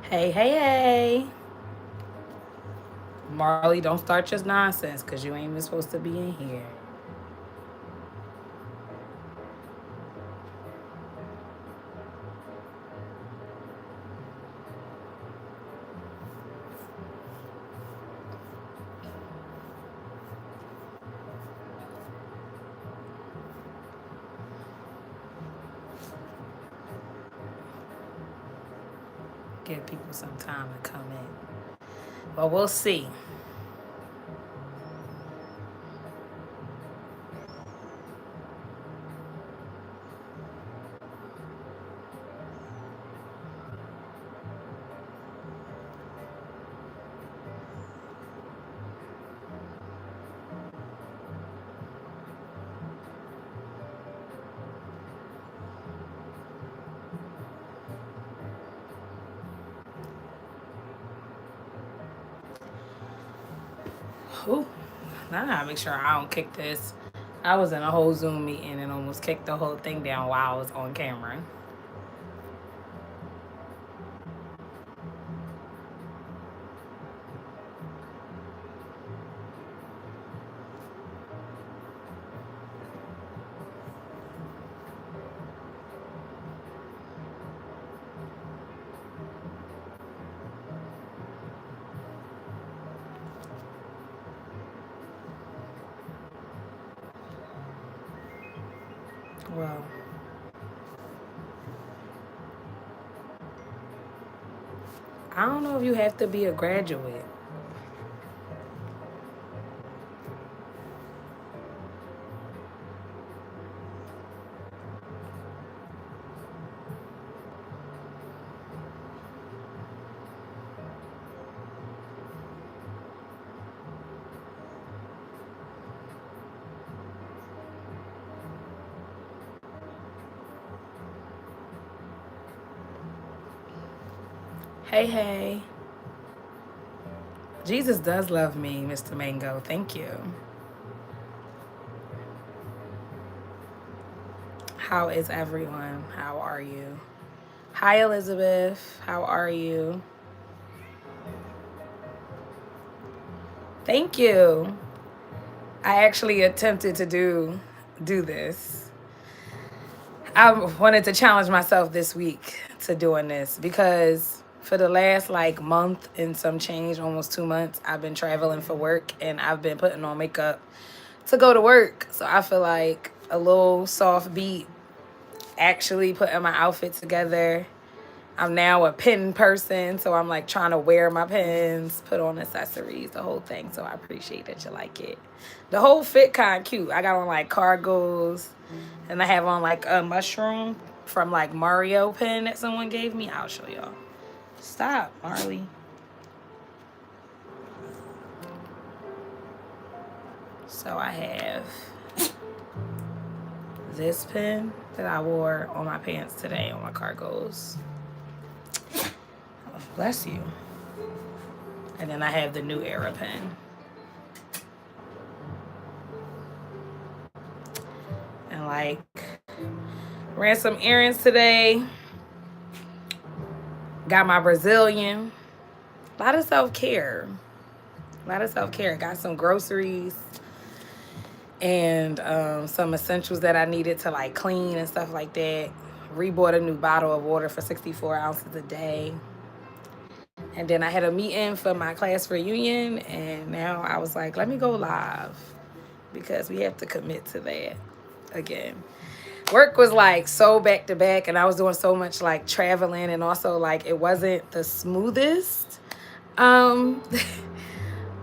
Hey, hey, hey. Marley, don't start your nonsense because you ain't even supposed to be in here. Give people some time to come in. But we'll see. Ooh, now I gotta make sure I don't kick this. I was in a whole Zoom meeting and almost kicked the whole thing down while I was on camera. Well, I don't know if you have to be a graduate. Hey, hey. Jesus does love me, Mr. Mango. Thank you. How is everyone? How are you? Hi, Elizabeth. How are you? Thank you. I actually attempted to do this. I wanted to challenge myself this week to doing this because for the last like month and some change, almost 2 months, I've been traveling for work and I've been putting on makeup to go to work. So I feel like a little soft beat, actually putting my outfit together. I'm now a pin person, so I'm like trying to wear my pins, put on accessories, the whole thing. So I appreciate that you like it. The whole fit kind of cute. I got on like cargos, and I have on like a mushroom from like Mario pin that someone gave me. I'll show y'all. Stop, Marley. So I have this pin that I wore on my pants today on my cargos. Oh, bless you. And then I have the New Era pen. And like, ran some errands today. Got my Brazilian. A lot of self-care. Got some groceries and some essentials that I needed to like clean and stuff like that. Rebought a new bottle of water for 64 ounces a day. And then I had a meeting for my class reunion, and now I was like, let me go live because we have to commit to that again. Work was like so back to back, and I was doing so much like traveling, and also like it wasn't the smoothest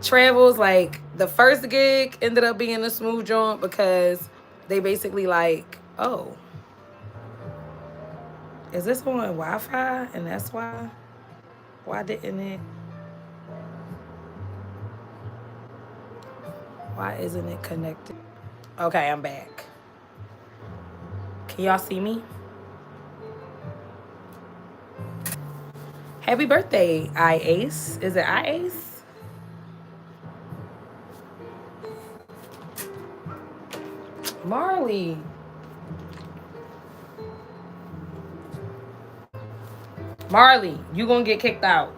travels. Like the first gig ended up being a smooth jaunt because they basically like, oh, is this on Wi-Fi? And that's why isn't it connected? Okay, I'm back. Can y'all see me? Happy birthday, Ace. Is it Ace? Marley. Marley, you gonna get kicked out.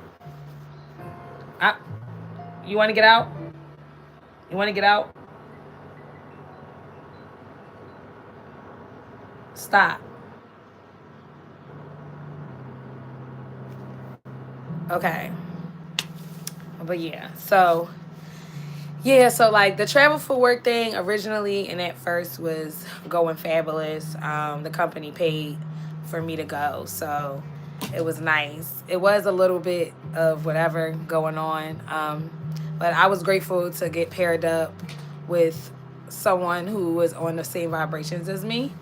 You want to get out? You want to get out? Stop. Okay. But yeah, so like the travel for work thing originally and at first was going fabulous. The company paid for me to go, so it was nice. It was a little bit of whatever going on, but I was grateful to get paired up with someone who was on the same vibrations as me.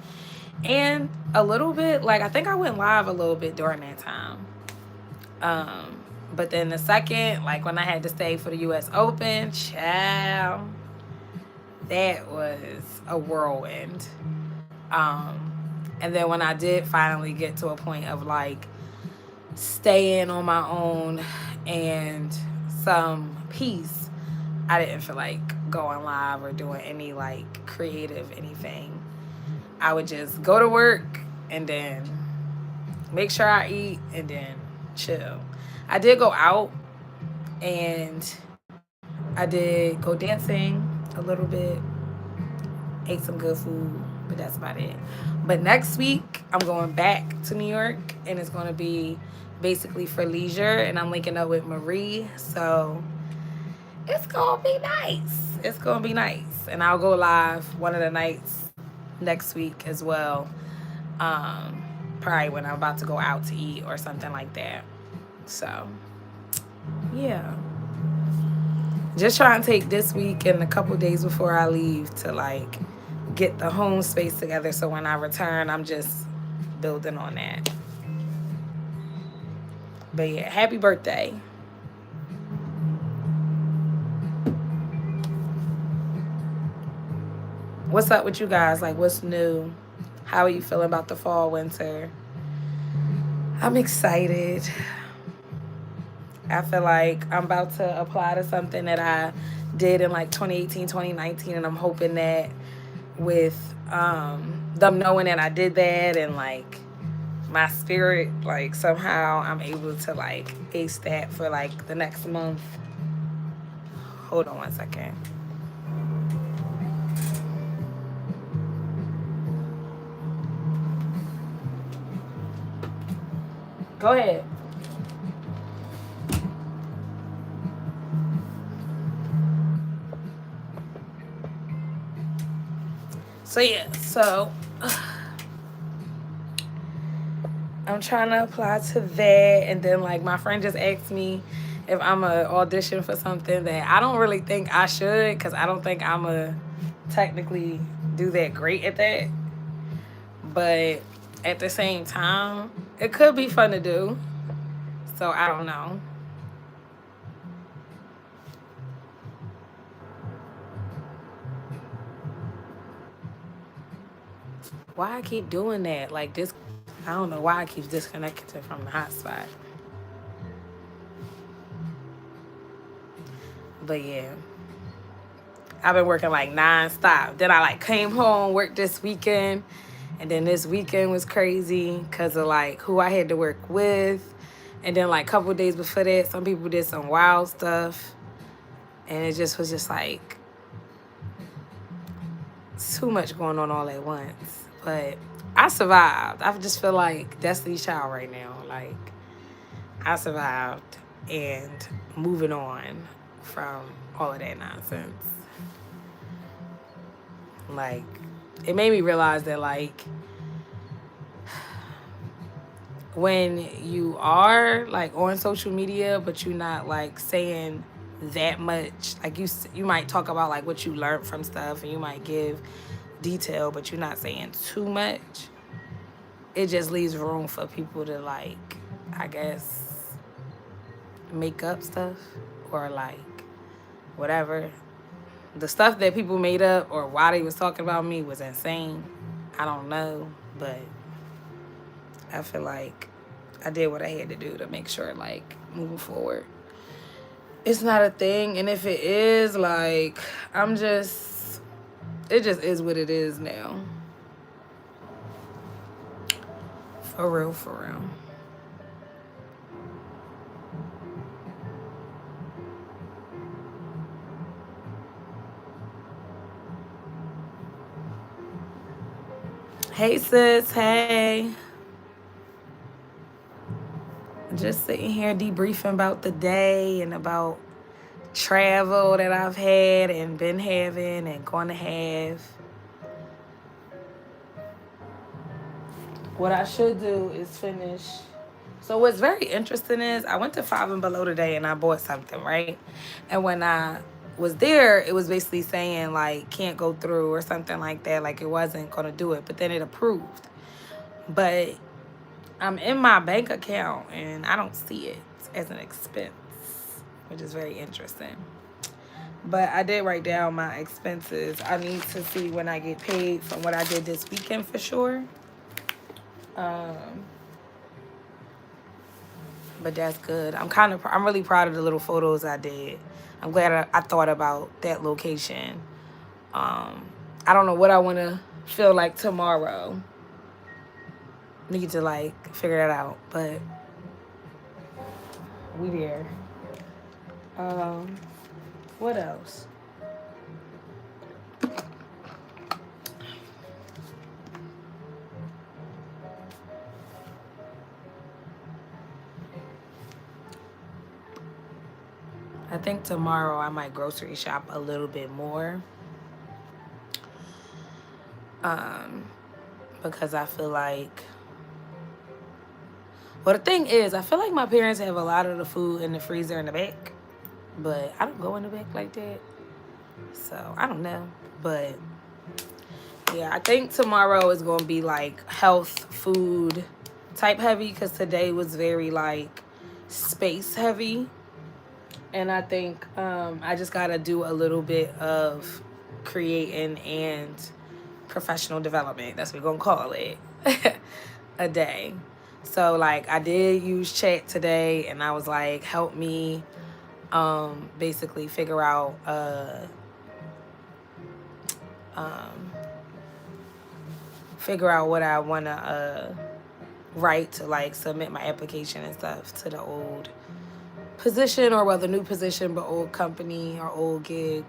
And a little bit, like, I think I went live a little bit during that time. But then the second, like when I had to stay for the US Open, child, that was a whirlwind. And then when I did finally get to a point of like staying on my own and some peace, I didn't feel like going live or doing any like creative anything. I would just go to work and then make sure I eat and then chill. I did go out and I did go dancing a little bit, ate some good food, but that's about it. But next week, I'm going back to New York, and it's going to be basically for leisure, and I'm linking up with Marie, so it's going to be nice. It's going to be nice, and I'll go live one of the nights next week as well, probably when I'm about to go out to eat or something like that. So, yeah. Just trying to take this week and a couple days before I leave to like get the home space together, so when I return, I'm just building on that. But yeah, happy birthday. What's up with you guys? Like, what's new? How are you feeling about the fall, winter? I'm excited. I feel like I'm about to apply to something that I did in like 2018, 2019, and I'm hoping that with them knowing that I did that and like my spirit, like somehow I'm able to like ace that for like the next month. Hold on one second. Go ahead. So yeah, so I'm trying to apply to that, and then like my friend just asked me if I'm a audition for something that I don't really think I should, because I don't think I'm a technically do that great at that. But at the same time, it could be fun to do. So I don't know. Why I keep doing that? Like this, I don't know why I keep disconnected from the hotspot. But yeah, I've been working like nonstop. Then I like came home, worked this weekend, and then this weekend was crazy because of like who I had to work with. And then like a couple days before that, some people did some wild stuff, and it just was just like too much going on all at once. But I survived. I just feel like Destiny's Child right now. Like I survived and moving on from all of that nonsense. Like it made me realize that like when you are like on social media but you're not like saying that much, like you might talk about like what you learned from stuff and you might give detail but you're not saying too much, it just leaves room for people to like, I guess, make up stuff or like whatever. The stuff that people made up or why they was talking about me was insane. I don't know, but I feel like I did what I had to do to make sure like moving forward it's not a thing. And if it is, like, it just is what it is now. For real, for real. Hey sis, hey. Just sitting here debriefing about the day and about travel that I've had and been having and going to have. What I should do is finish. So what's very interesting is I went to Five and Below today and I bought something, right? And when I was there, it was basically saying like can't go through or something like that, like it wasn't gonna do it, but then it approved. But I'm in my bank account and I don't see it as an expense, which is very interesting. But I did write down my expenses. I need to see when I get paid from what I did this weekend for sure. But that's good. I'm really proud of the little photos I did. I'm glad I thought about that location. I don't know what I want to feel like tomorrow. Need to like figure that out, but we there. What else? I think tomorrow I might grocery shop a little bit more. Because I feel like, well, the thing is, I feel like my parents have a lot of the food in the freezer in the back, but I don't go in the back like that. So I don't know, but yeah, I think tomorrow is going to be like health food type heavy because today was very like space heavy. And I think I just got to do a little bit of creating and professional development. That's what we're going to call it a day. So like I did use chat today and I was like, help me basically figure out what I want to write to like submit my application and stuff to the old position, or the new position but old company or old gig.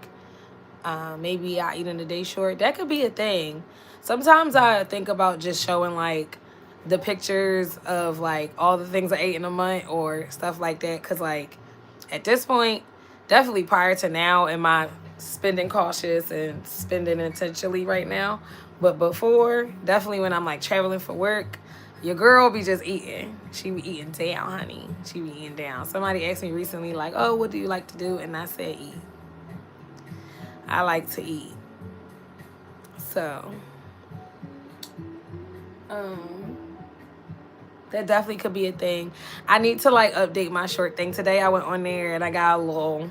Maybe I eat in the day short. That could be a thing. Sometimes I think about just showing like the pictures of like all the things I ate in a month or stuff like that, because like at this point, definitely prior to now, am I spending cautious and spending intentionally right now? But before, definitely when I'm like traveling for work, your girl be just eating. She be eating down, honey. She be eating down. Somebody asked me recently like, oh, what do you like to do? And I said eat. I like to eat. So that definitely could be a thing. I need to like update my short thing. Today I went on there and I got a little,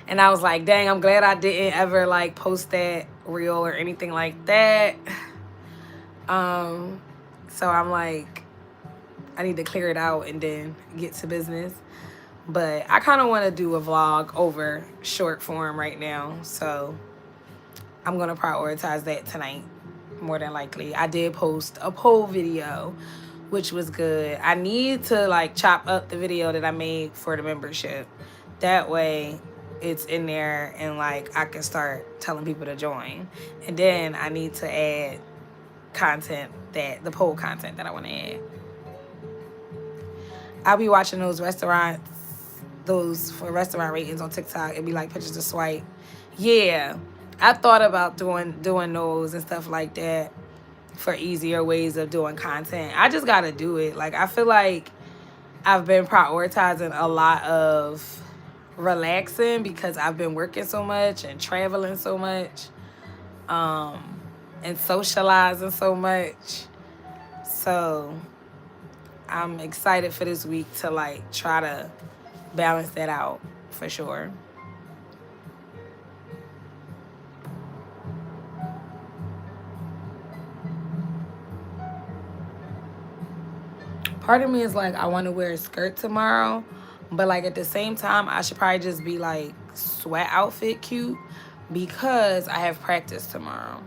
and I was like, dang, I'm glad I didn't ever like post that reel or anything like that. So I'm like, I need to clear it out and then get to business. But I kind of want to do a vlog over short form right now. So I'm going to prioritize that tonight, more than likely. I did post a poll video, which was good. I need to like chop up the video that I made for the membership. That way it's in there and like I can start telling people to join. And then I need to add the poll content that I want to add. I'll be watching those for restaurant ratings on TikTok. It'd be like pictures to swipe. Yeah, I thought about doing those and stuff like that for easier ways of doing content. I just gotta do it. Like I feel like I've been prioritizing a lot of relaxing because I've been working so much and traveling so much, and socializing so much. So I'm excited for this week to like try to balance that out for sure. Part of me is like, I want to wear a skirt tomorrow, but like at the same time, I should probably just be like sweat outfit cute because I have practice tomorrow.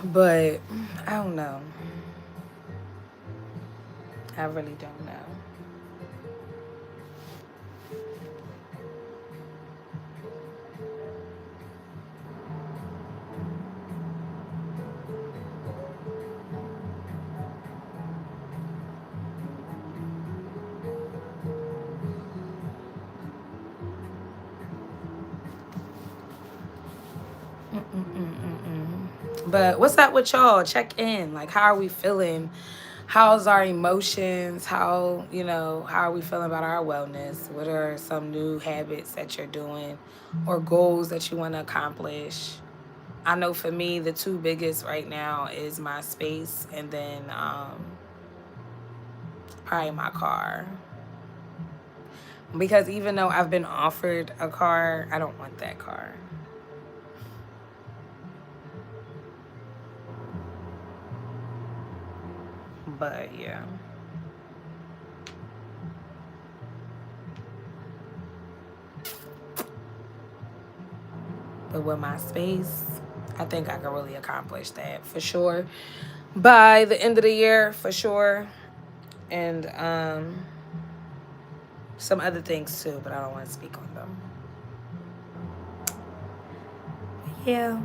But I don't know. I really don't know. But what's up with y'all? Check in. Like, how are we feeling? How's our emotions? How, how are we feeling about our wellness? What are some new habits that you're doing or goals that you want to accomplish? I know for me, the two biggest right now is my space and then probably my car. Because even though I've been offered a car, I don't want that car. But yeah. But with my space, I think I can really accomplish that for sure. By the end of the year, for sure. And some other things too, but I don't want to speak on them. Yeah.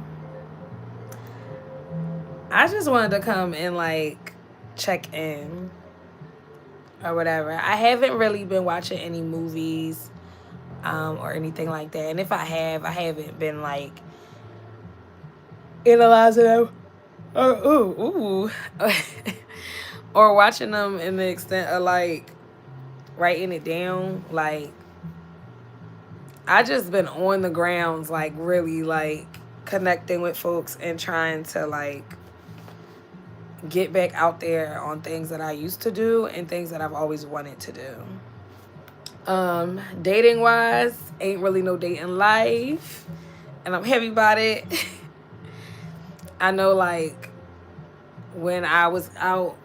I just wanted to come and like check in or whatever. I haven't really been watching any movies or anything like that. And if I haven't been like analyzing them or or watching them in the extent of like writing it down. Like, I just been on the grounds, like really like connecting with folks and trying to like get back out there on things that I used to do and things that I've always wanted to do. Dating wise, ain't really no dating life, and I'm happy about it. I know, like, when I was out,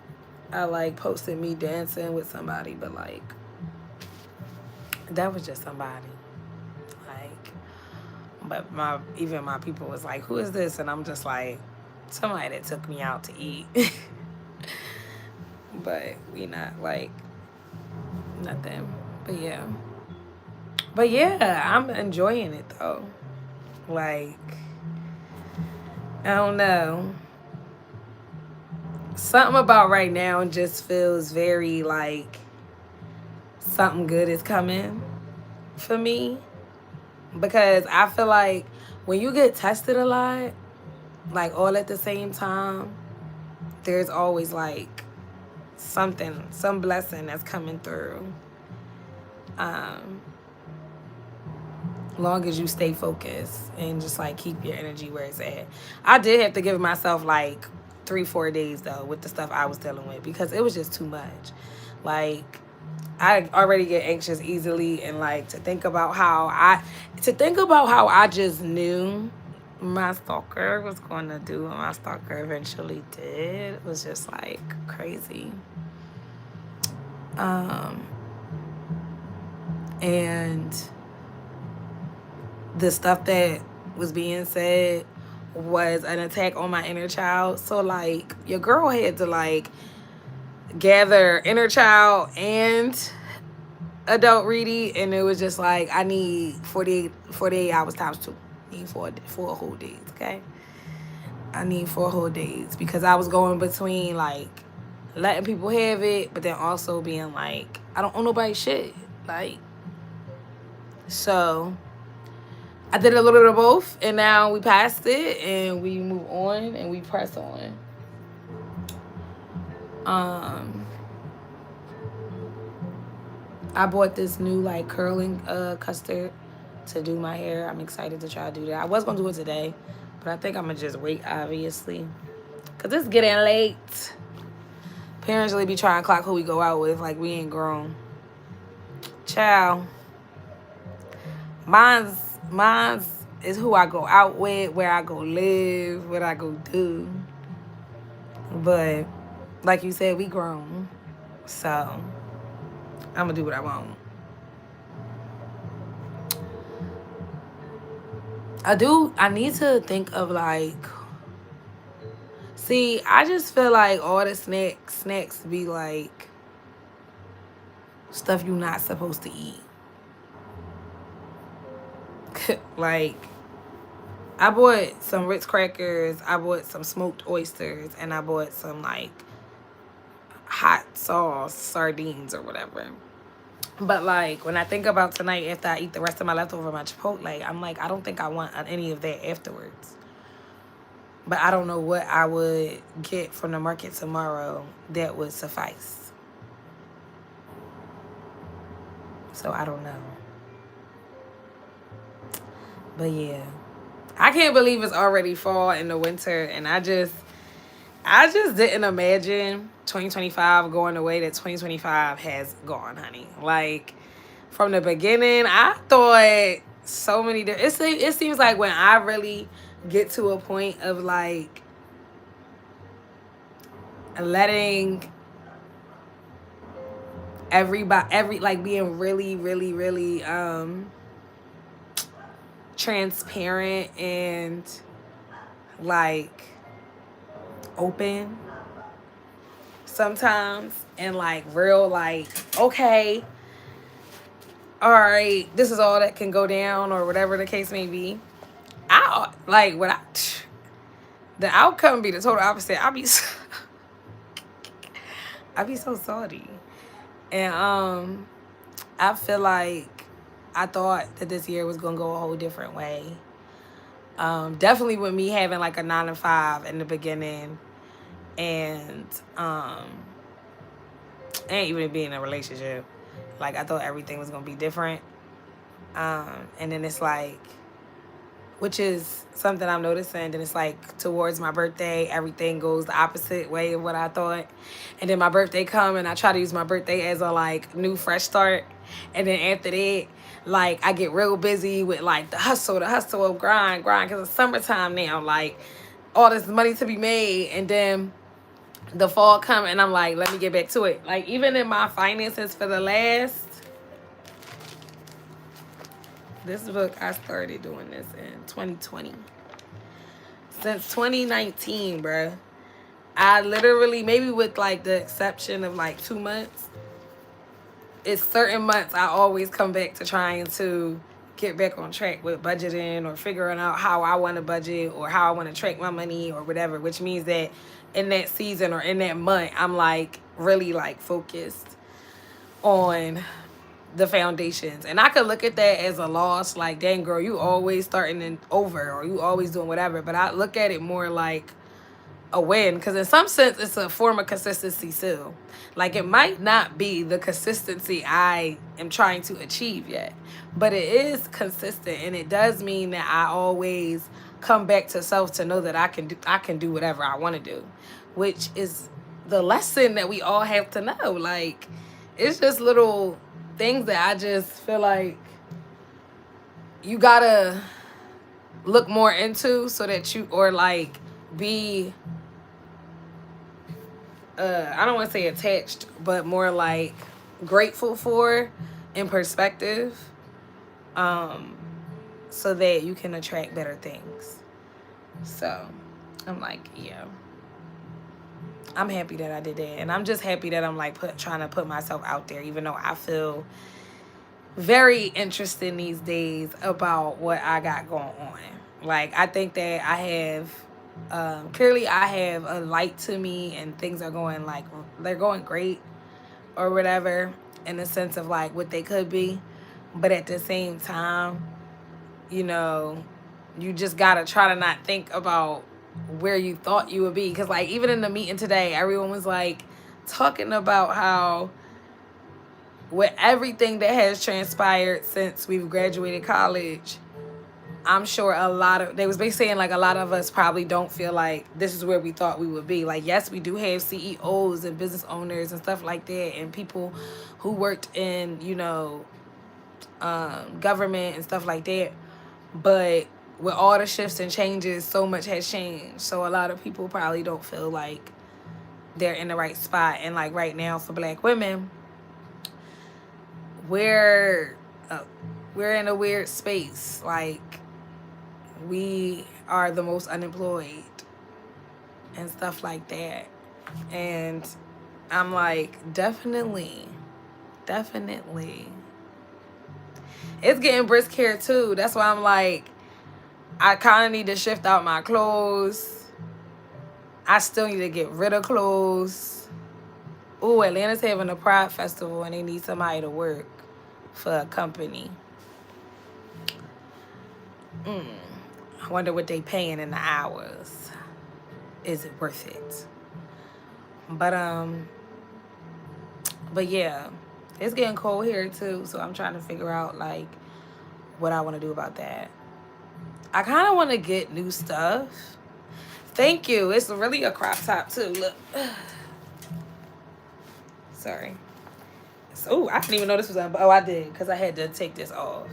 I like posted me dancing with somebody, but like that was just somebody. Like, but even my people was like, who is this? And I'm just like, somebody that took me out to eat. But we not like nothing. But yeah, I'm enjoying it though. Like, I don't know. Something about right now just feels very like something good is coming for me. Because I feel like when you get tested a lot, like all at the same time, there's always like something, some blessing that's coming through. Long as you stay focused and just like keep your energy where it's at. I did have to give myself like 3-4 days though with the stuff I was dealing with because it was just too much. Like, I already get anxious easily, and like to think about how I just knew my stalker was going to do what my stalker eventually did was just like crazy. And the stuff that was being said was an attack on my inner child. So like your girl had to like gather inner child and adult Reedy, and it was just like, I need 48 hours times 2. I need four whole days, okay? I need 4 whole days because I was going between like letting people have it, but then also being like, I don't owe nobody shit. Like, so I did a little bit of both, and now we passed it and we move on and we press on. I bought this new like curling custard to do my hair. I'm excited to try to do that. I was gonna do it today, but I think I'm gonna just wait, obviously, cause it's getting late. Parents really be trying to clock who we go out with, like we ain't grown. Child, mine's is who I go out with, where I go live, what I go do. But like you said, we grown, so I'm gonna do what I want. I need to think of like, see, I just feel like all the snacks be like stuff you're not supposed to eat. Like, I bought some Ritz crackers, I bought some smoked oysters, and I bought some like hot sauce sardines or whatever. But like when I think about tonight after I eat the rest of my leftover my Chipotle, I'm like, I don't think I want any of that afterwards. But I don't know what I would get from the market tomorrow that would suffice. So I don't know. But yeah. I can't believe it's already fall in the winter, and I just didn't imagine 2025 going the way that 2025 has gone, honey. Like, from the beginning, I thought so many it seems like when I really get to a point of like letting every like being really really really transparent and like open sometimes, and like real like, okay, all right, this is all that can go down, or whatever the case may be. I like when the outcome be the total opposite. I be so salty. And I feel like I thought that this year was gonna go a whole different way. Definitely with me having like a 9 to 5 in the beginning, and even being in a relationship. Like, I thought everything was gonna be different. And then it's like, which is something I'm noticing, then it's like towards my birthday, everything goes the opposite way of what I thought. And then my birthday come, and I try to use my birthday as a like new fresh start. And then after that, like, I get real busy with like the hustle of grind, because it's summertime now, like all this money to be made. And then the fall come, and I'm like, let me get back to it. Like, even in my finances for the last, this book, I started doing this in 2020. Since 2019, bruh. I literally, maybe with like the exception of like 2 months, it's certain months I always come back to trying to get back on track with budgeting, or figuring out how I want to budget, or how I want to track my money, or whatever, which means that in that season or in that month, I'm like really like focused on the foundations. And I could look at that as a loss, like, dang girl, you always starting over, or you always doing whatever. But I look at it more like a win, because in some sense it's a form of consistency too. Like, it might not be the consistency I am trying to achieve yet, but it is consistent, and it does mean that I always come back to self to know that I can do whatever I want to do, which is the lesson that we all have to know. Like, it's just little things that I just feel like you gotta look more into, so that you, or like be I don't want to say attached, but more like grateful for, in perspective, so that you can attract better things. So I'm like, yeah, I'm happy that I did that. And I'm just happy that I'm like trying to put myself out there, even though I feel very interested these days about what I got going on. Like, I think that I have, clearly I have a light to me, and things are going like, they're going great, or whatever, in the sense of like what they could be. But at the same time, you know, you just gotta try to not think about where you thought you would be. Because like, even in the meeting today, everyone was like talking about how, with everything that has transpired since we've graduated college, I'm sure they was basically saying like a lot of us probably don't feel like this is where we thought we would be. Like, yes, we do have CEOs and business owners and stuff like that, and people who worked in, government and stuff like that. But with all the shifts and changes, so much has changed. So a lot of people probably don't feel like they're in the right spot. And like right now for Black women, we're in a weird space. Like, we are the most unemployed and stuff like that. And I'm like, definitely. It's getting brisk here too. That's why I'm like, I kind of need to shift out my clothes. I still need to get rid of clothes. Ooh, Atlanta's having a Pride Festival, and they need somebody to work for a company. I wonder what they paying in the hours. is it worth it? But yeah, it's getting cold here too, so I'm trying to figure out like what I want to do about that. I kind of want to get new stuff. Thank you. It's really a crop top too. Look. Sorry. So, I didn't even know this was on. Oh, I did because I had to take this off.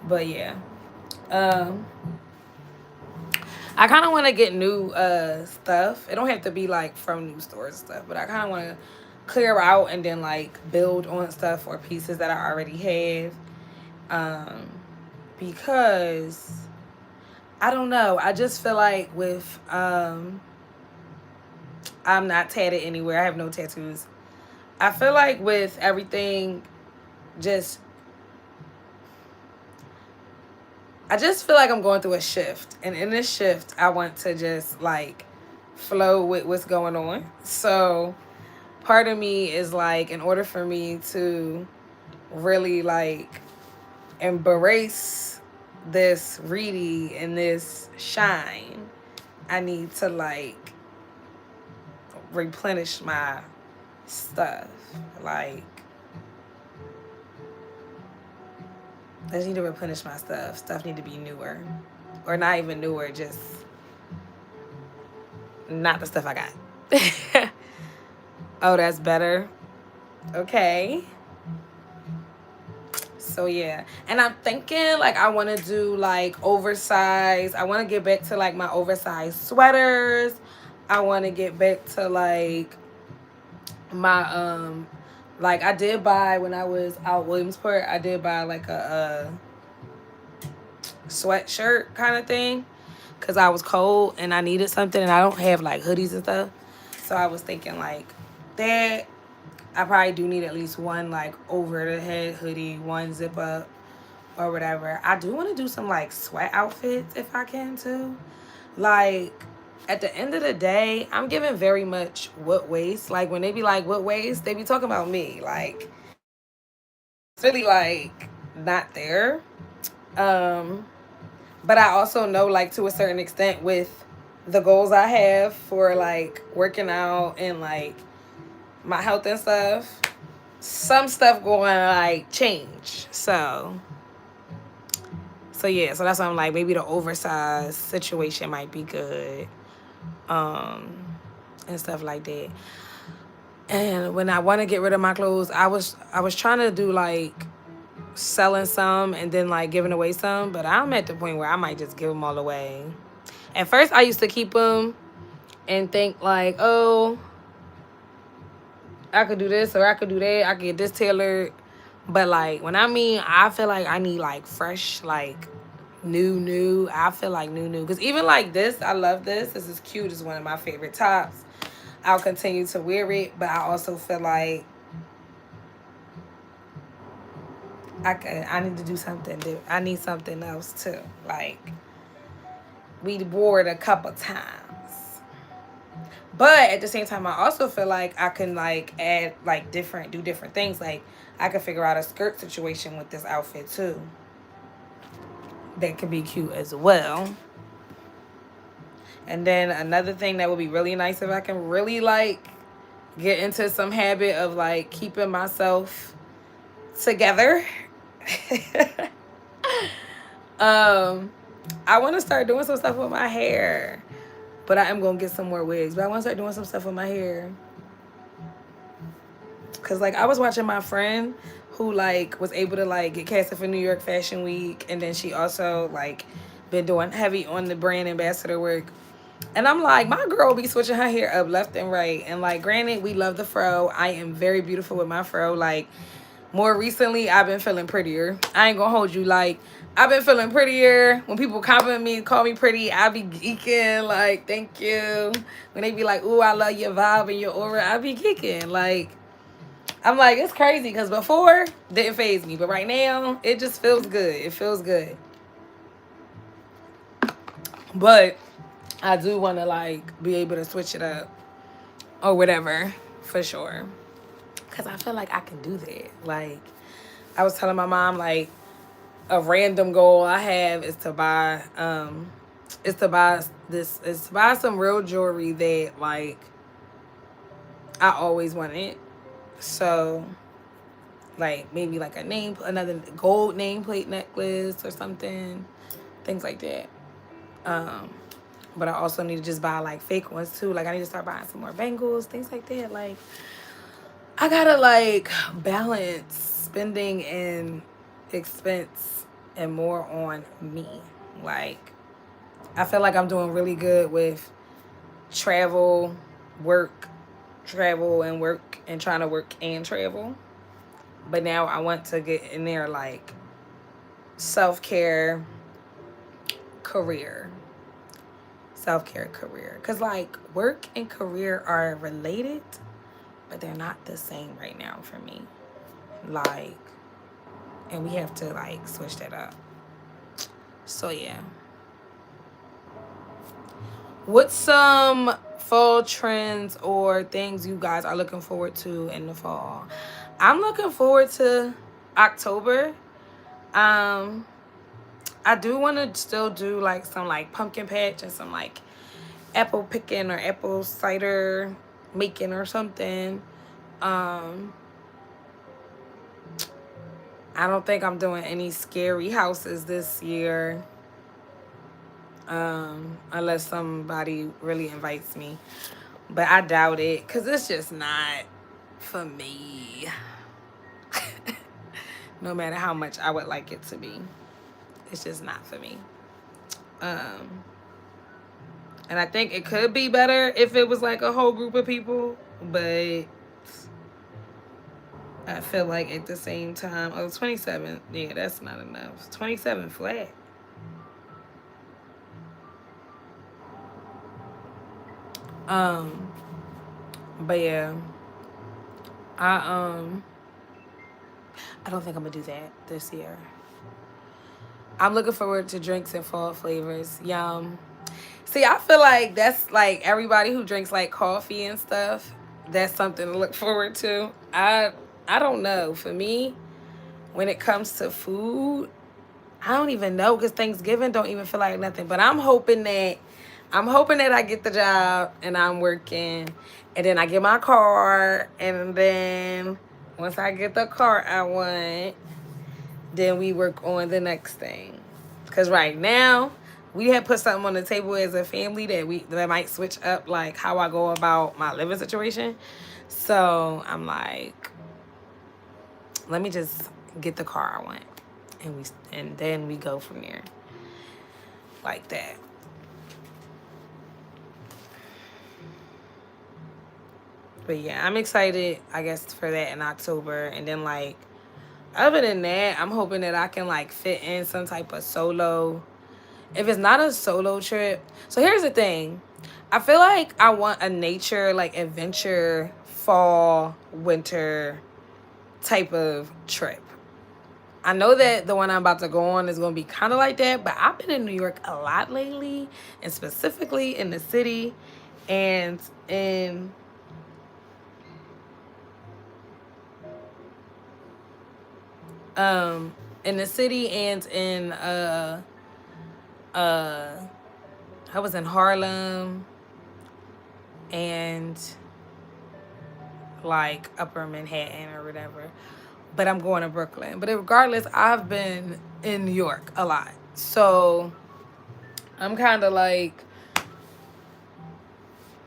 But yeah. I kind of want to get new stuff. It don't have to be like from new stores and stuff, but I kind of want to clear out and then like build on stuff or pieces that I already have. Because I don't know. I just feel like with I'm not tatted anywhere. I have no tattoos. I feel like with everything I just feel like I'm going through a shift. And in this shift, I want to just like flow with what's going on. So part of me is like, in order for me to really like embrace this Reedy and this shine, I need to like replenish my stuff. Like, I just need to replenish my stuff. Stuff need to be newer. Or not even newer, just not the stuff I got. Oh, that's better. Okay. So yeah. And I'm thinking like I want to do like oversized. I want to get back to like my oversized sweaters. I want to get back to like my like I did buy when I was out Williamsport, I did buy like a sweatshirt kind of thing because I was cold and I needed something and I don't have like hoodies and stuff. So I was thinking like that. I probably do need at least one like over the head hoodie, one zip up or whatever. I do want to do some like sweat outfits if I can too. Like at the end of the day, I'm giving very much what waist. Like when they be like what waist, they be talking about me. Like it's really like not there. But I also know like to a certain extent with the goals I have for like working out and like my health and stuff, some stuff going to like change. So yeah, so that's why I'm like maybe the oversized situation might be good. And stuff like that. And when I want to get rid of my clothes, I was trying to do like selling some and then like giving away some, but I'm at the point where I might just give them all away. At first I used to keep them and think like, oh, I could do this or I could do that, I could get this tailored. But like when I feel like I need like fresh, like new, I feel like new because even like this, I love this is cute. It's one of my favorite tops. I'll continue to wear it, but I also feel like I need to do something. I need something else too. Like we wore it a couple times, but at the same time, I also feel like I can like add like do different things. Like I could figure out a skirt situation with this outfit too. That could be cute as well. And then another thing that would be really nice if I can really like get into some habit of like keeping myself together. I want to start doing some stuff with my hair, but I am going to get some more wigs, but I want to start doing some stuff with my hair. Cause like I was watching my friend who like was able to like get casted for New York Fashion Week, and then she also like been doing heavy on the brand ambassador work. And I'm like, my girl be switching her hair up left and right. And like, granted, we love the fro. I am very beautiful with my fro. Like, more recently, I've been feeling prettier. I ain't gonna hold you. Like, I've been feeling prettier. When people compliment me, call me pretty, I be geeking. Like, thank you. When they be like, ooh, I love your vibe and your aura, I be geeking. Like, I'm like, it's crazy. Because before, didn't faze me. But right now, it just feels good. It feels good. But I do want to like be able to switch it up or whatever for sure, because I feel like I can do that. Like I was telling my mom, like a random goal I have is to buy It's to buy it's to buy some real jewelry that like I always wanted. So like maybe like another gold nameplate necklace or something, things like that. Um, but I also need to just buy like fake ones too. Like I need to start buying some more bangles, things like that. Like I gotta like balance spending and expense and more on me. Like I feel like I'm doing really good with travel, work, travel and work, and trying to work and travel. But now I want to get in there like self-care, career. Self-care, career. Because like work and career are related, but they're not the same right now for me. Like, and we have to like switch that up. So yeah. What's some fall trends or things you guys are looking forward to in the fall? I'm looking forward to October. I do want to still do like some like pumpkin patch and some like apple picking or apple cider making or something. I don't think I'm doing any scary houses this year. Unless somebody really invites me. But I doubt it because it's just not for me. No matter how much I would like it to be. It's just not for me. And I think it could be better if it was like a whole group of people. But I feel like at the same time, 27. Yeah, that's not enough. 27 flat. But yeah. I don't think I'm gonna do that this year. I'm looking forward to drinks and fall flavors. Yum. See, I feel like that's like everybody who drinks like coffee and stuff. That's something to look forward to. I don't know. For me, when it comes to food, I don't even know because Thanksgiving don't even feel like nothing. But I'm hoping that I get the job and I'm working, and then I get my car, and then once I get the car I want, then we work on the next thing. Cause right now we had put something on the table as a family that might switch up like how I go about my living situation. So I'm like, let me just get the car I want, and then we go from there, like that. But yeah, I'm excited, I guess, for that in October. And then like other than that, I'm hoping that I can like fit in some type of solo. If it's not a solo trip. So here's the thing. I feel like I want a nature, like adventure, fall, winter type of trip. I know that the one I'm about to go on is going to be kind of like that, but I've been in New York a lot lately, and specifically in the city and in the city and I was in Harlem and like Upper Manhattan or whatever. But I'm going to Brooklyn. But regardless, I've been in New York a lot. So I'm kind of like,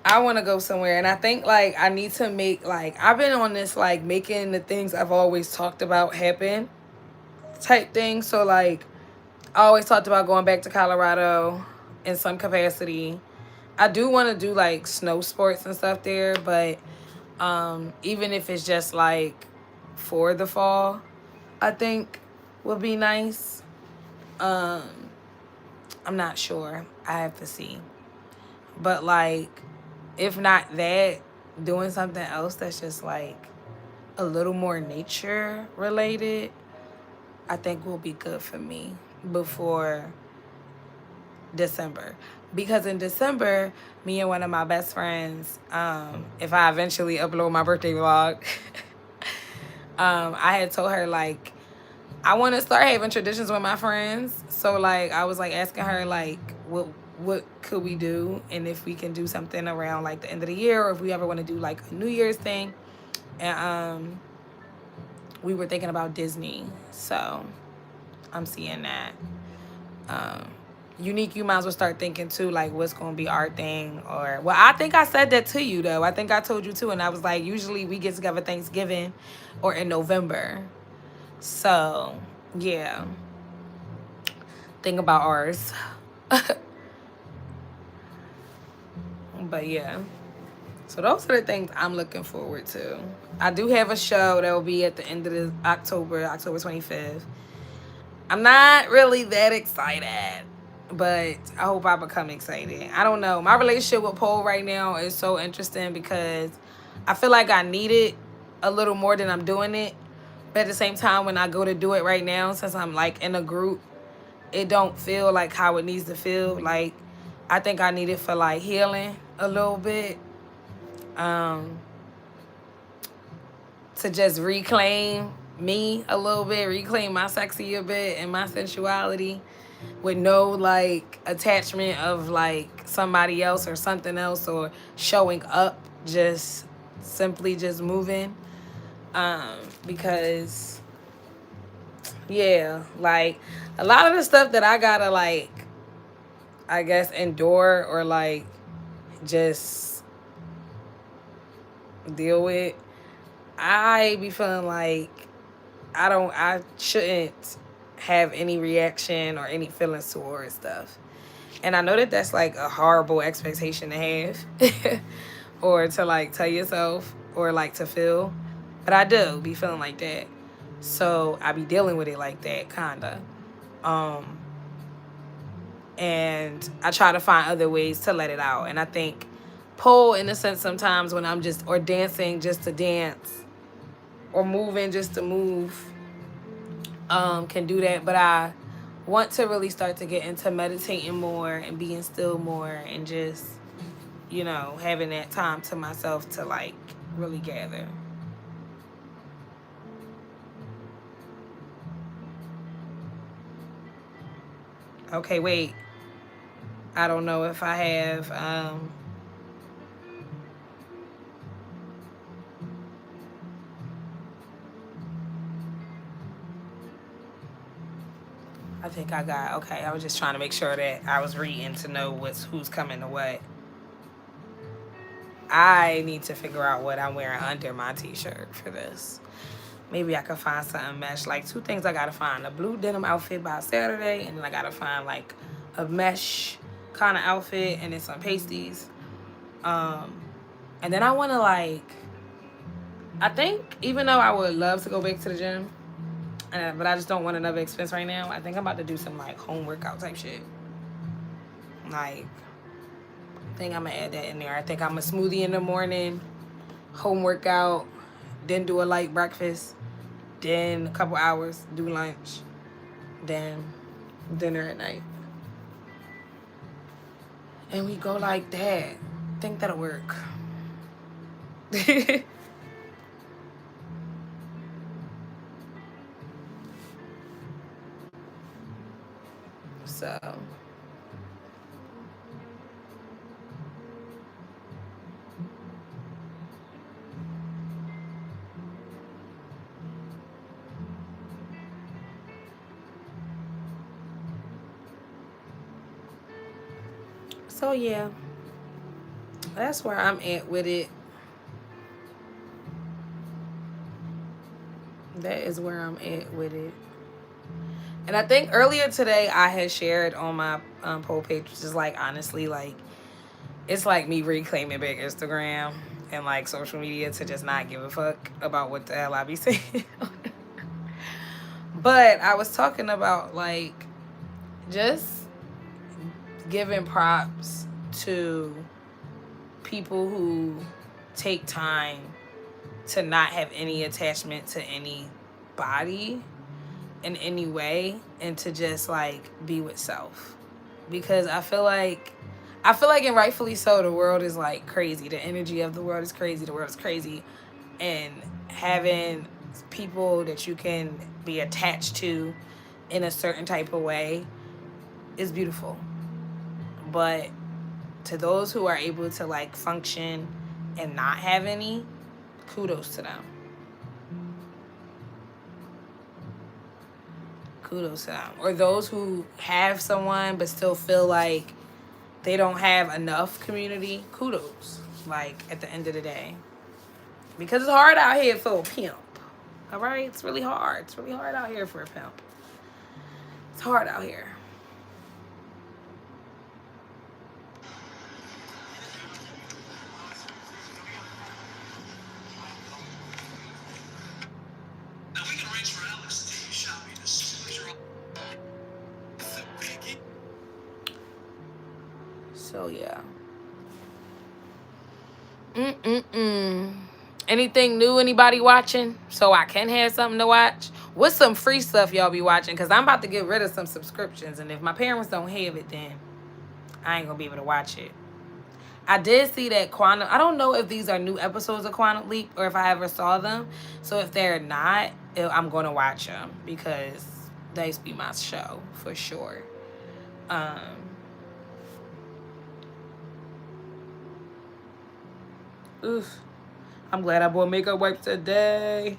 I want to go somewhere. And I think like I need to make like, I've been on this like making the things I've always talked about happen type thing. So like I always talked about going back to Colorado in some capacity. I do want to do like snow sports and stuff there, but even if it's just like for the fall, I think would be nice. I'm not sure. I have to see. But like if not that, doing something else that's just like a little more nature related, I think will be good for me before December. Because in December, me and one of my best friends, if I eventually upload my birthday vlog, I had told her like I want to start having traditions with my friends. So like I was like asking her like what could we do, and if we can do something around like the end of the year, or if we ever want to do like a New Year's thing. And we were thinking about Disney, so I'm seeing that. Unique, you might as well start thinking too, like what's gonna be our thing. Or, well, I think I said that to you though. I think I told you too, and I was like, usually we get together Thanksgiving or in November. So yeah, think about ours. But yeah, so those are the things I'm looking forward to. I do have a show that will be at the end of the October 25th. I'm not really that excited, but I hope I become excited. I don't know. My relationship with pole right now is so interesting because I feel like I need it a little more than I'm doing it. But at the same time, when I go to do it right now, since I'm like in a group, it don't feel like how it needs to feel. Like, I think I need it for like healing a little bit. To just reclaim me a little bit, reclaim my sexy a bit and my sensuality with no like attachment of like somebody else or something else or showing up, just simply just moving. Because yeah, like a lot of the stuff that I gotta like, I guess, endure or like just deal with, I be feeling like I shouldn't have any reaction or any feelings towards stuff. And I know that that's like a horrible expectation to have or to like tell yourself or like to feel. But I do be feeling like that. So I be dealing with it like that, kinda. And I try to find other ways to let it out. And I think pole, in a sense, sometimes when I'm just, or dancing just to dance, or moving just to move, can do that. But I want to really start to get into meditating more and being still more and just, you know, having that time to myself to like really gather. Okay, wait. I don't know if I have I think I got, okay, I was just trying to make sure that I was reading to know who's coming to what. I need to figure out what I'm wearing under my t-shirt for this. Maybe I could find something mesh. Like, two things I gotta find: a blue denim outfit by Saturday, and then I gotta find like a mesh kind of outfit and then some pasties. And then I want to like, I think even though I would love to go back to the gym, but I just don't want another expense right now, I think I'm about to do some like home workout type shit. Like, I think I'm gonna add that in there. I think I'm a smoothie in the morning, home workout, then do a light breakfast, then a couple hours, do lunch, then dinner at night. And we go like that. I think that'll work. So yeah, that's where I'm at with it. That is where I'm at with it. And I think earlier today I had shared on my poll page, which is like, honestly, like, it's like me reclaiming back Instagram and like social media to just not give a fuck about what the hell I be saying. But I was talking about like just giving props to people who take time to not have any attachment to anybody in any way and to just like be with self. Because I feel like, and rightfully so, the world is like crazy. The energy of the world is crazy. The world is crazy. And having people that you can be attached to in a certain type of way is beautiful. But to those who are able to like function and not have any, kudos to them. Kudos to them. Or those who have someone but still feel like they don't have enough community, kudos. Like, at the end of the day. Because it's hard out here for a pimp. All right? It's really hard. It's really hard out here for a pimp. It's hard out here. So, yeah. Anything new anybody watching so I can have something to watch? What's some free stuff y'all be watching? Because I'm about to get rid of some subscriptions. And if my parents don't have it, then I ain't going to be able to watch it. I did see that Quantum... I don't know if these are new episodes of Quantum Leap or if I ever saw them. So if they're not, I'm going to watch them. Because they used to be my show for sure. Oof. I'm glad I bought makeup wipes today.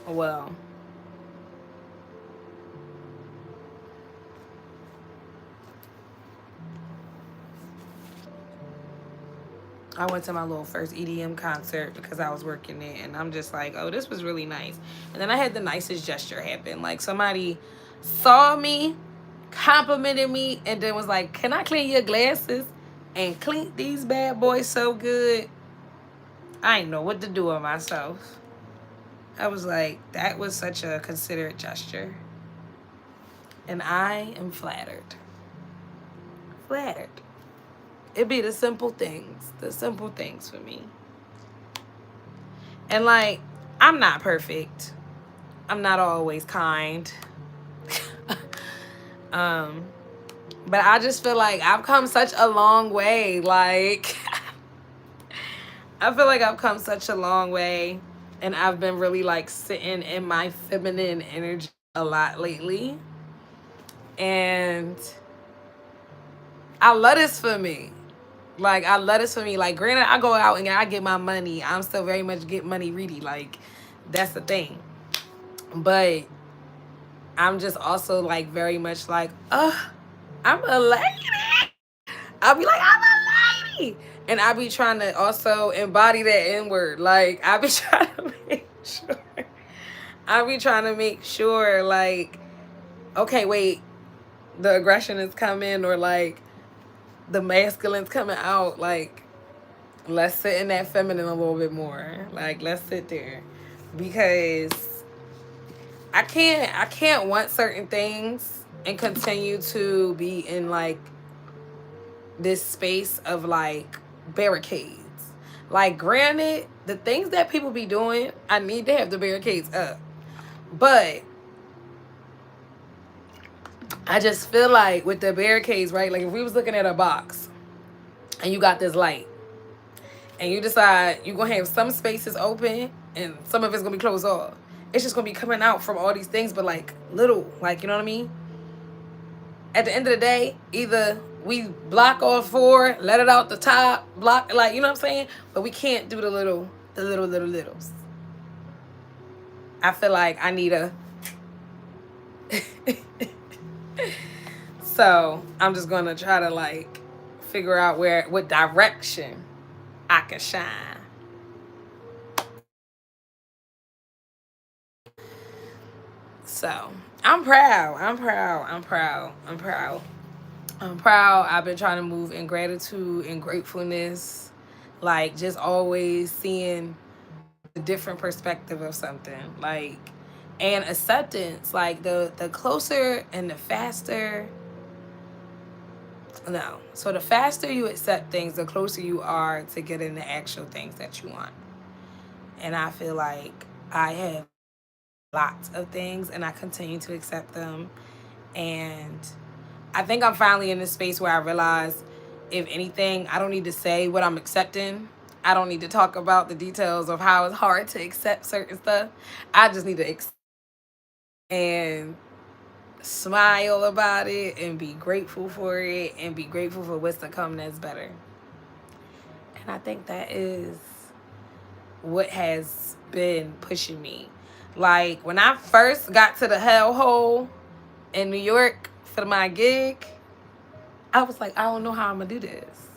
Well, I went to my little first EDM concert because I was working it, and I'm just like, oh, this was really nice. And then I had the nicest gesture happen. Like, somebody saw me, complimented me, and then was like, can I clean your glasses? And cleaned these bad boys so good. I didn't know what to do with myself. I was like, that was such a considerate gesture. And I am flattered. Flattered. It be the simple things for me. And like, I'm not perfect. I'm not always kind. But I just feel like I've come such a long way. Like, I feel like I've come such a long way. And I've been really like sitting in my feminine energy a lot lately. And I love this for me. Like, I love this for me. Like, granted, I go out and I get my money. I'm still very much get money greedy. Like, that's the thing. But I'm just also, like, very much like, I'm a lady. I'll be like, I'm a lady. And I be trying to also embody that N-word. Like, I be trying to make sure. Like, okay, wait, the aggression is coming, or like the masculine's coming out. Like, let's sit in that feminine a little bit more. Like, let's sit there, because I can't want certain things and continue to be in like this space of like barricades. Like, granted, the things that people be doing, I need to have the barricades up. But I just feel like with the barricades, right? Like, if we was looking at a box and you got this light and you decide you're going to have some spaces open and some of it's going to be closed off, it's just going to be coming out from all these things, but like little, like, you know what I mean? At the end of the day, either we block all four, let it out the top, block, like, you know what I'm saying? But we can't do the littles. I feel like I need a... So I'm just going to try to like figure out what direction I can shine. So I'm proud. I've been trying to move in gratitude and gratefulness. Like, just always seeing a different perspective of something. Like, and acceptance. Like, the closer and the faster. No. So the faster you accept things, the closer you are to getting the actual things that you want. And I feel like I have lots of things and I continue to accept them. And I think I'm finally in this space where I realize, if anything, I don't need to say what I'm accepting. I don't need to talk about the details of how it's hard to accept certain stuff. I just need to accept and smile about it and be grateful for it and be grateful for what's to come that's better. And I think that is what has been pushing me. Like when I first got to the hellhole in New York for my gig, I was like, I don't know how I'm gonna do this.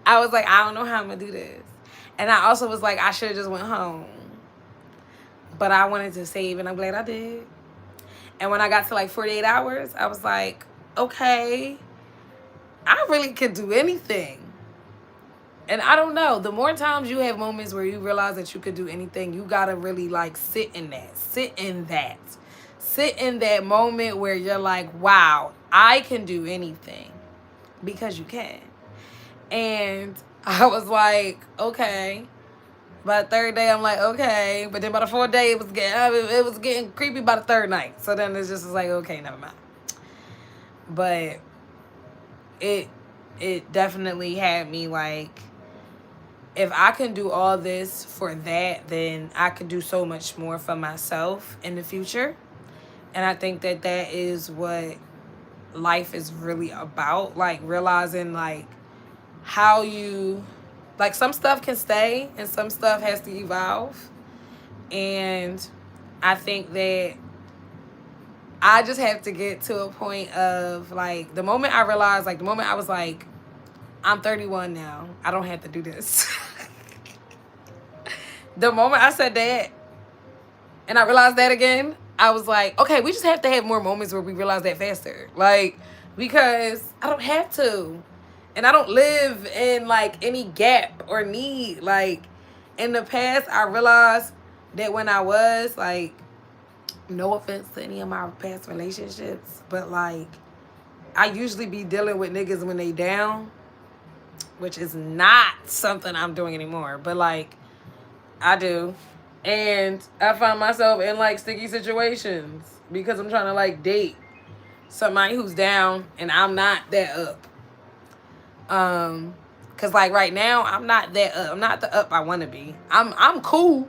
I was like, I don't know how I'm gonna do this. And I also was like, I should have just went home. But I wanted to save, and I'm glad I did. And when I got to like 48 hours, I was like, okay, I really could do anything. And I don't know, the more times you have moments where you realize that you could do anything, you gotta really like sit in that. Sit in that moment where you're like, wow, I can do anything, because you can. And I was like, okay. By the third day, I'm like, okay. But then by the fourth day, it was getting creepy by the third night. So then it's just like, okay, never mind. But it definitely had me like, if I can do all this for that, then I could do so much more for myself in the future. And I think that that is what life is really about. Like realizing like how you, like some stuff can stay and some stuff has to evolve. And I think that I just have to get to a point of like, the moment I realized, like the moment I was like, I'm 31 now, I don't have to do this. The moment I said that and I realized that again, I was like, okay, we just have to have more moments where we realize that faster. Like, because I don't have to. And I don't live in like any gap or need. Like in the past, I realized that when I was like, no offense to any of my past relationships, but like I usually be dealing with niggas when they down, which is not something I'm doing anymore. But like I do. And I find myself in like sticky situations because I'm trying to like date somebody who's down and I'm not that up. Cause like right now I'm not that up. I'm not the up I want to be. I'm cool,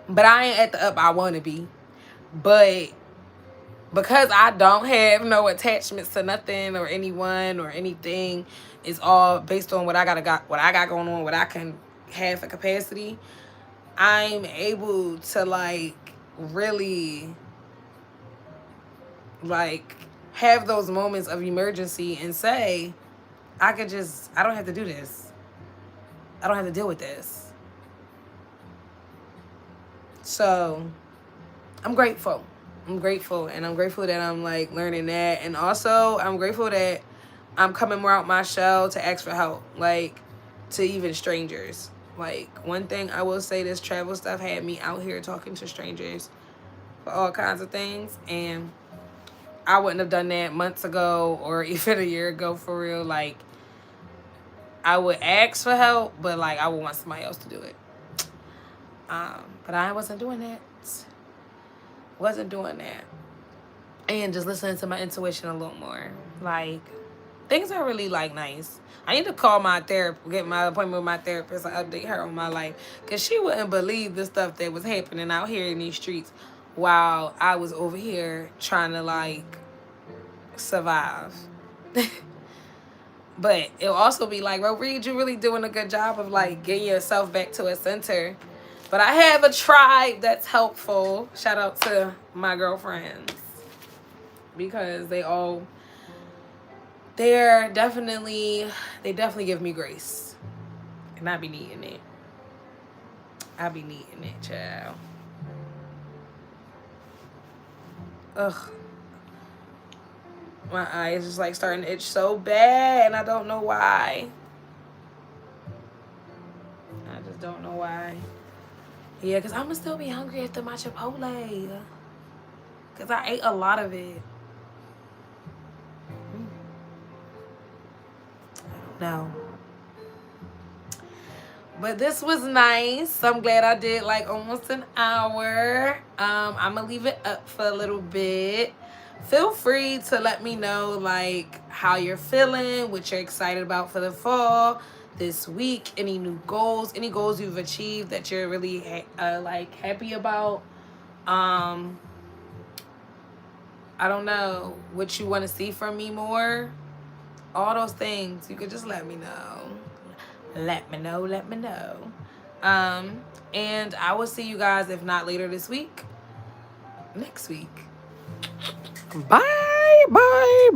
but I ain't at the up I want to be. But because I don't have no attachments to nothing or anyone or anything, it's all based on what I got going on, what I can have for capacity. I'm able to like really like have those moments of emergency and say, I don't have to do this. I don't have to deal with this. So I'm grateful. And I'm grateful that I'm like learning that. And also I'm grateful that I'm coming more out my shell to ask for help, like to even strangers. Like one thing I will say, this travel stuff had me out here talking to strangers for all kinds of things. And I wouldn't have done that months ago or even a year ago for real. Like I would ask for help, but like I would want somebody else to do it. But I wasn't doing that. And just listening to my intuition a little more. Like things are really like nice. I need to call my therapist, get my appointment with my therapist, and update her on my life, because she wouldn't believe the stuff that was happening out here in these streets while I was over here trying to like survive. But it'll also be like, well, Reed, you really doing a good job of like getting yourself back to a center. But I have a tribe that's helpful. Shout out to my girlfriends, because they definitely give me grace. And I be needing it. Child. Ugh. My eyes is like starting to itch so bad, and I don't know why. I just don't know why. Yeah, because I'm going to still be hungry after my Chipotle. Because I ate a lot of it. I don't know. But this was nice. I'm glad I did like almost an hour. I'm going to leave it up for a little bit. Feel free to let me know like how you're feeling, what you're excited about for the fall. this week. Any new goals, any goals you've achieved that you're really like happy about. I don't know what you want to see from me more. All those things, you could just let me know. Let me know. And I will see you guys, if not later this week, next week. Bye.